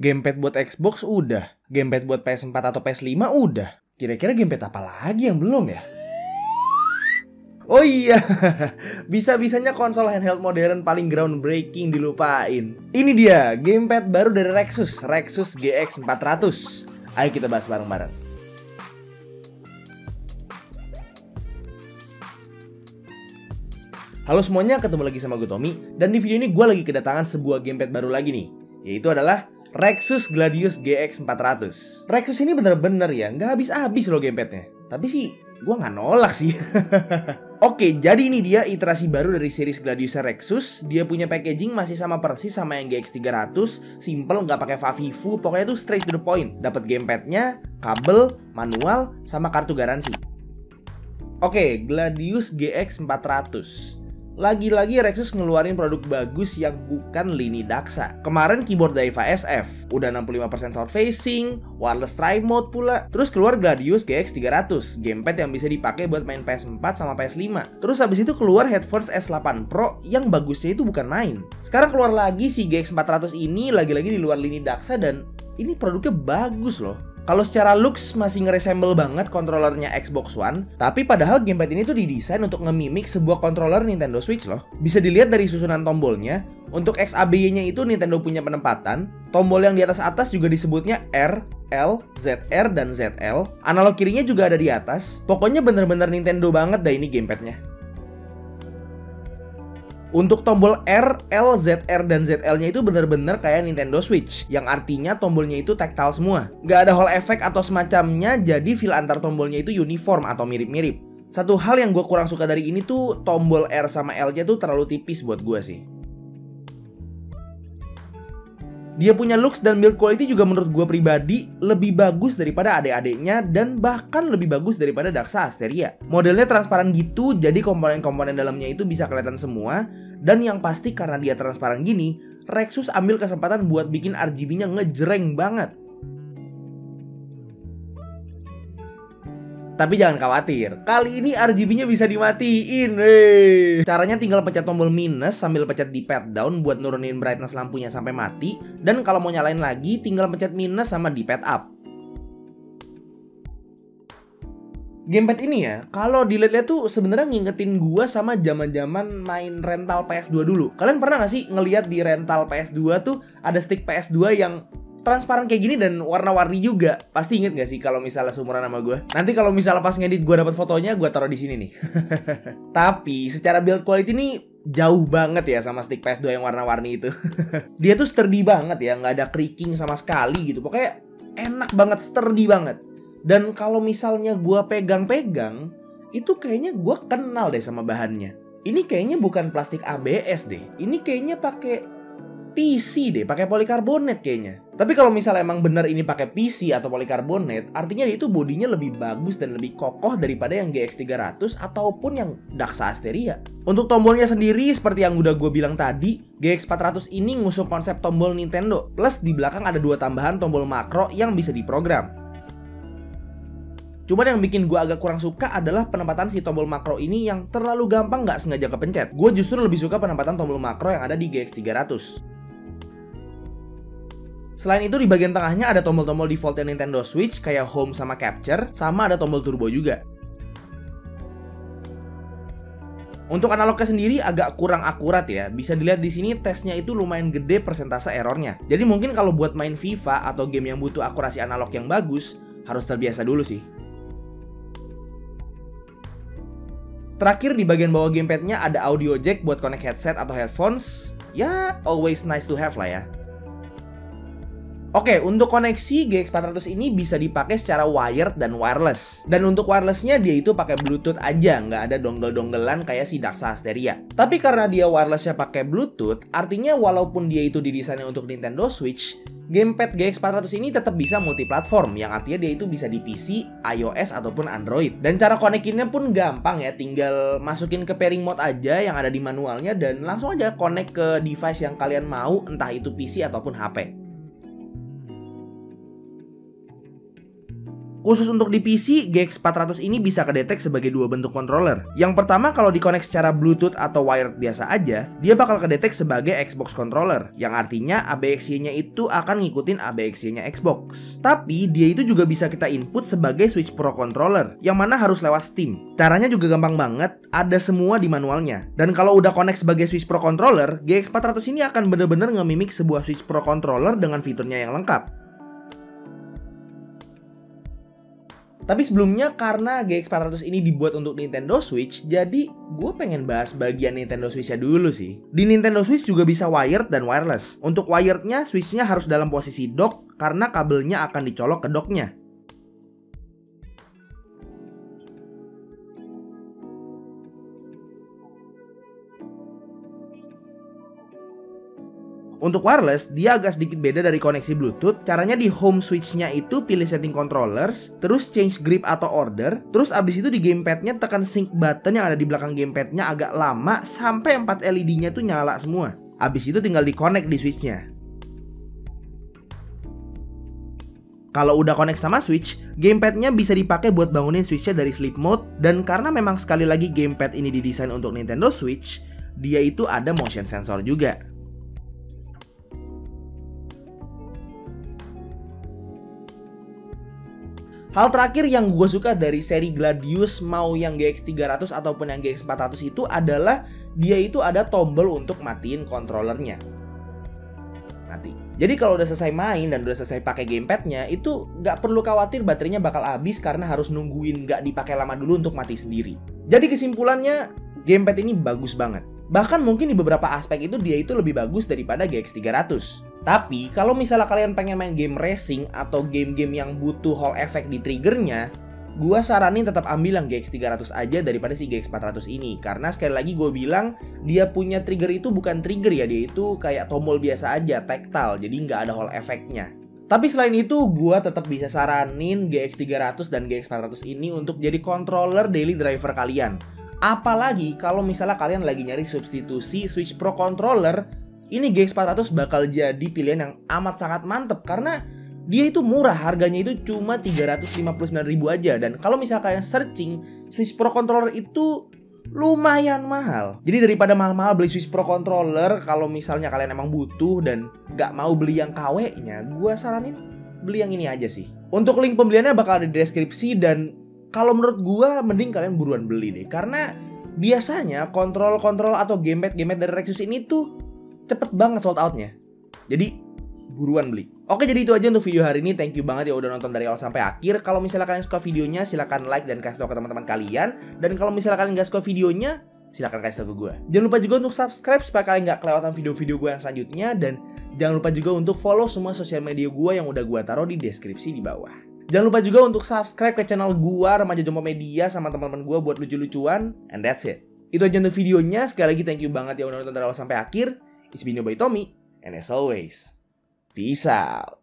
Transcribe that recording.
Gamepad buat Xbox udah, gamepad buat PS4 atau PS5 udah. Kira-kira gamepad apa lagi yang belum ya? Oh iya, bisa-bisanya konsol handheld modern paling groundbreaking dilupain. Ini dia, gamepad baru dari Rexus GX 400. Ayo kita bahas bareng-bareng. Halo semuanya, ketemu lagi sama gue Tommy. Dan di video ini gue lagi kedatangan sebuah gamepad baru lagi nih, yaitu adalah Rexus Gladius GX 400. Rexus ini bener-bener ya, nggak habis-habis loh gamepadnya. Tapi sih, gue nggak nolak sih. Oke, jadi ini dia iterasi baru dari series Gladius Rexus. Dia punya packaging masih sama persis sama yang GX 300. Simple, nggak pakai favifu, pokoknya tuh straight to the point. Dapat gamepadnya, kabel, manual, sama kartu garansi. Oke, Gladius GX 400. Lagi-lagi Rexus ngeluarin produk bagus yang bukan lini daksa. Kemarin keyboard Daiwa SF, udah 65% south facing, wireless tri mode pula. Terus keluar Gladius GX 300, gamepad yang bisa dipakai buat main PS4 sama PS5. Terus habis itu keluar headphones S8 Pro yang bagusnya itu bukan main. Sekarang keluar lagi si GX 400 ini lagi-lagi di luar lini daksa dan ini produknya bagus loh. Kalau secara looks masih ngeresemble banget kontrolernya Xbox One, tapi padahal gamepad ini tuh didesain untuk nge-mimik sebuah controller Nintendo Switch loh. Bisa dilihat dari susunan tombolnya. Untuk XABY-nya itu Nintendo punya penempatan. Tombol yang di atas juga disebutnya R, L, ZR, dan ZL. Analog kirinya juga ada di atas. Pokoknya bener-bener Nintendo banget dah ini gamepadnya. Untuk tombol R, L, ZR, dan ZL-nya itu bener-bener kayak Nintendo Switch, yang artinya tombolnya itu tactile semua. Nggak ada hall effect atau semacamnya, jadi feel antar tombolnya itu uniform atau mirip-mirip. Satu hal yang gue kurang suka dari ini tuh, tombol R sama L-nya tuh terlalu tipis buat gue sih. Dia punya looks dan build quality juga menurut gue pribadi lebih bagus daripada adik-adiknya dan bahkan lebih bagus daripada Daxa Asteria. Modelnya transparan gitu, jadi komponen-komponen dalamnya itu bisa kelihatan semua. Dan yang pasti karena dia transparan gini, Rexus ambil kesempatan buat bikin RGB-nya ngejreng banget. Tapi jangan khawatir, kali ini RGB-nya bisa dimatiin. Caranya tinggal pencet tombol minus sambil pencet di pad down buat nurunin brightness lampunya sampai mati. Dan kalau mau nyalain lagi, tinggal pencet minus sama di pad up. Gamepad ini ya, kalau dilihat-lihat tuh sebenarnya ngingetin gua sama zaman-zaman main rental PS2 dulu. Kalian pernah gak sih ngelihat di rental PS2 tuh ada stick PS2 yang transparan kayak gini dan warna-warni juga? Pasti inget gak sih kalau misalnya seumuran sama gue? Nanti kalau misalnya pas ngedit gue dapat fotonya, gue taruh di sini nih. Tapi secara build quality nih jauh banget ya sama stick PS2 yang warna-warni itu. Dia tuh sturdy banget ya, nggak ada creaking sama sekali gitu. Pokoknya enak banget, sturdy banget. Dan kalau misalnya gue pegang-pegang, itu kayaknya gue kenal deh sama bahannya. Ini kayaknya bukan plastik ABS deh. Ini kayaknya pakai PC deh, pakai polikarbonat kayaknya. Tapi kalau misalnya emang bener ini pakai PC atau polikarbonat, artinya dia itu bodinya lebih bagus dan lebih kokoh daripada yang GX 300 ataupun yang Daxa Asteria. Untuk tombolnya sendiri, seperti yang udah gue bilang tadi, GX 400 ini ngusung konsep tombol Nintendo. Plus di belakang ada dua tambahan tombol makro yang bisa diprogram. Cuman yang bikin gue agak kurang suka adalah penempatan si tombol makro ini yang terlalu gampang nggak sengaja kepencet. Gue justru lebih suka penempatan tombol makro yang ada di GX 300. Selain itu di bagian tengahnya ada tombol-tombol defaultnya Nintendo Switch kayak Home sama Capture, sama ada tombol turbo juga. Untuk analognya sendiri agak kurang akurat ya. Bisa dilihat di sini tesnya itu lumayan gede persentase errornya. Jadi mungkin kalau buat main FIFA atau game yang butuh akurasi analog yang bagus, harus terbiasa dulu sih. Terakhir di bagian bawah gamepadnya ada audio jack buat connect headset atau headphones. Ya, always nice to have lah ya. Oke, untuk koneksi GX 400 ini bisa dipakai secara wired dan wireless. Dan untuk wirelessnya dia itu pakai Bluetooth aja, nggak ada dongle-donggelan kayak si Daxa Asteria. Tapi karena dia wirelessnya pakai Bluetooth, artinya walaupun dia itu didesainnya untuk Nintendo Switch, gamepad GX 400 ini tetap bisa multiplatform, yang artinya dia itu bisa di PC, iOS, ataupun Android. Dan cara konekinnya pun gampang ya, tinggal masukin ke pairing mode aja yang ada di manualnya dan langsung aja connect ke device yang kalian mau, entah itu PC ataupun HP. Khusus untuk di PC, GX 400 ini bisa kedetek sebagai dua bentuk controller. Yang pertama, kalau dikonek secara Bluetooth atau wired biasa aja, dia bakal kedetek sebagai Xbox controller, yang artinya ABXY-nya itu akan ngikutin ABXY-nya Xbox. Tapi dia itu juga bisa kita input sebagai Switch Pro controller, yang mana harus lewat Steam. Caranya juga gampang banget, ada semua di manualnya. Dan kalau udah connect sebagai Switch Pro controller, GX 400 ini akan bener-bener nge-mimik sebuah Switch Pro controller dengan fiturnya yang lengkap. Tapi sebelumnya, karena GX 400 ini dibuat untuk Nintendo Switch, jadi gue pengen bahas bagian Nintendo Switch-nya dulu sih. Di Nintendo Switch juga bisa wired dan wireless. Untuk wirednya, Switch-nya harus dalam posisi dock karena kabelnya akan dicolok ke docknya. Untuk wireless, dia agak sedikit beda dari koneksi Bluetooth. Caranya di home switch-nya itu pilih setting controllers, terus change grip atau order, terus abis itu di gamepad-nya tekan sync button yang ada di belakang gamepad-nya agak lama sampai 4 LED-nya tuh nyala semua. Abis itu tinggal di-connect di switch-nya. Kalau udah connect sama switch, gamepad-nya bisa dipakai buat bangunin switch-nya dari sleep mode. Dan karena memang sekali lagi gamepad ini didesain untuk Nintendo Switch, dia itu ada motion sensor juga. Hal terakhir yang gue suka dari seri Gladius, mau yang GX 300 ataupun yang GX 400 itu adalah dia itu ada tombol untuk matiin kontrolernya. Mati. Jadi kalau udah selesai main dan udah selesai pakai gamepadnya, itu nggak perlu khawatir baterainya bakal habis karena harus nungguin nggak dipakai lama dulu untuk mati sendiri. Jadi kesimpulannya, gamepad ini bagus banget. Bahkan mungkin di beberapa aspek itu dia itu lebih bagus daripada GX 300. Tapi kalau misalnya kalian pengen main game racing atau game-game yang butuh Hall effect di triggernya, gua saranin tetap ambil yang GX 300 aja daripada si GX 400 ini. Karena sekali lagi gue bilang, dia punya trigger itu bukan trigger ya, dia itu kayak tombol biasa aja, tactile, jadi nggak ada Hall effect-nya. Tapi selain itu, gua tetap bisa saranin GX 300 dan GX 400 ini untuk jadi controller daily driver kalian. Apalagi kalau misalnya kalian lagi nyari substitusi Switch Pro controller, ini GX 400 bakal jadi pilihan yang amat sangat mantep karena dia itu murah, harganya itu cuma 359.000 aja. Dan kalau misalnya kalian searching, Switch Pro controller itu lumayan mahal. Jadi daripada mahal-mahal beli Switch Pro controller, kalau misalnya kalian emang butuh dan gak mau beli yang KW-nya, gue saranin beli yang ini aja sih. Untuk link pembeliannya bakal ada di deskripsi dan kalau menurut gua mending kalian buruan beli deh. Karena biasanya kontrol-kontrol atau gamepad dari Rexus ini tuh cepet banget sold outnya. Jadi buruan beli. Oke, jadi itu aja untuk video hari ini. Thank you banget ya udah nonton dari awal sampai akhir. Kalau misalnya kalian suka videonya, silahkan like dan kasih tau ke teman-teman kalian. Dan kalau misalnya kalian gak suka videonya, silahkan kasih tau ke gue. Jangan lupa juga untuk subscribe supaya kalian gak kelewatan video-video gue yang selanjutnya. Dan jangan lupa juga untuk follow semua sosial media gue yang udah gue taruh di deskripsi di bawah. Jangan lupa juga untuk subscribe ke channel gua Remaja Jompo Media sama teman-teman gua buat lucu-lucuan. And that's it. Itu aja untuk videonya. Sekali lagi thank you banget ya udah nonton dari awal sampai akhir. It's been your boy Tommy. And as always, peace out.